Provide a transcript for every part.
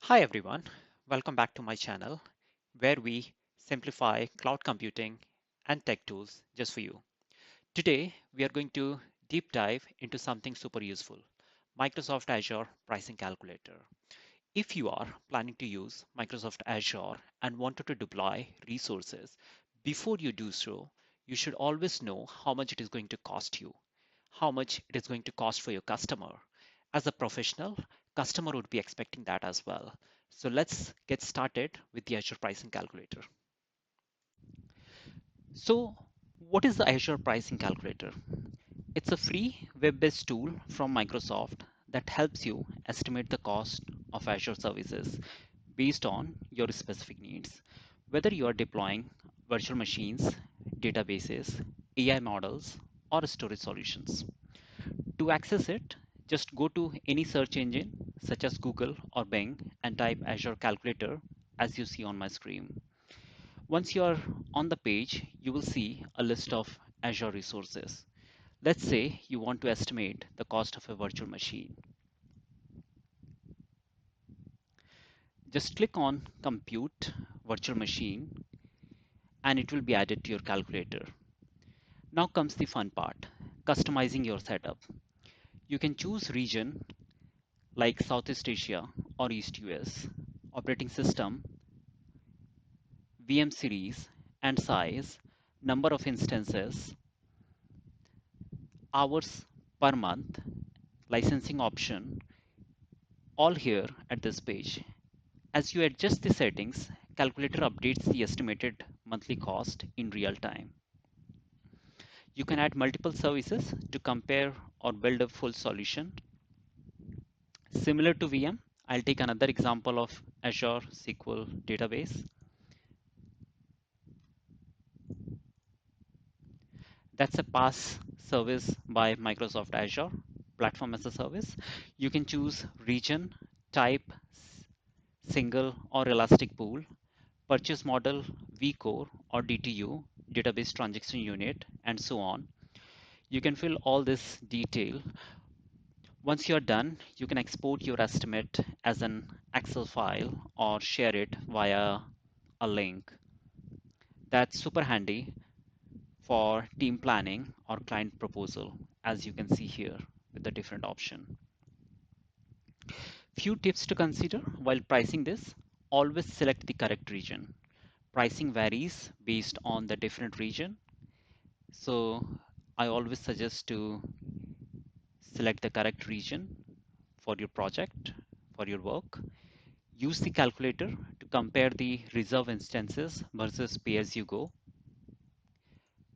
Hi everyone, welcome back to my channel where we simplify cloud computing and tech tools just for you. Today we are going to deep dive into something super useful, Microsoft Azure Pricing Calculator. If you are planning to use Microsoft Azure and wanted to deploy resources, before you do so, you should always know how much it is going to cost you, how much it is going to cost for your customer. As a professional, customer would be expecting that as well. So let's get started with the Azure Pricing Calculator. So what is the Azure Pricing Calculator? It's a free web-based tool from Microsoft that helps you estimate the cost of Azure services based on your specific needs, whether you are deploying virtual machines, databases, AI models, or storage solutions. To access it, just go to any search engine such as Google or Bing and type Azure Calculator as you see on my screen. Once you are on the page, you will see a list of Azure resources. Let's say you want to estimate the cost of a virtual machine. Just click on Compute Virtual Machine and it will be added to your calculator. Now comes the fun part, customizing your setup. You can choose region like Southeast Asia or East US, operating system, VM series and size, number of instances, hours per month, licensing option, all here at this page. As you adjust the settings, calculator updates the estimated monthly cost in real time. You can add multiple services to compare or build a full solution. Similar to VM, I'll take another example of Azure SQL database. That's a PaaS service by Microsoft Azure, platform as a service. You can choose region, type, single or elastic pool, purchase model, vCore or DTU, database transaction unit, and so on. You can fill all this detail. Once you're done, you can export your estimate as an Excel file or share it via a link. That's super handy for team planning or client proposal, as you can see here with the different option. Few tips to consider while pricing this. Always select the correct region. Pricing varies based on the different region. So I always suggest to select the correct region for your project, for your work. Use the calculator to compare the reserve instances versus pay as you go.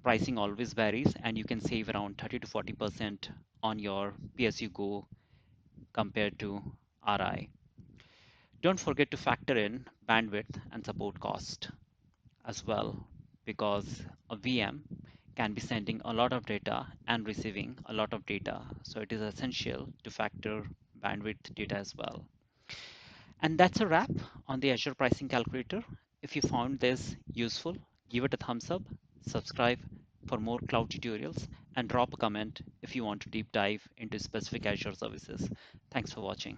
Pricing always varies and you can save around 30 to 40% on your pay as you go compared to RI. Don't forget to factor in bandwidth and support cost as well, because a VM can be sending a lot of data and receiving a lot of data. So it is essential to factor bandwidth data as well. And that's a wrap on the Azure Pricing Calculator. If you found this useful, give it a thumbs up, subscribe for more cloud tutorials, and drop a comment if you want to deep dive into specific Azure services. Thanks for watching.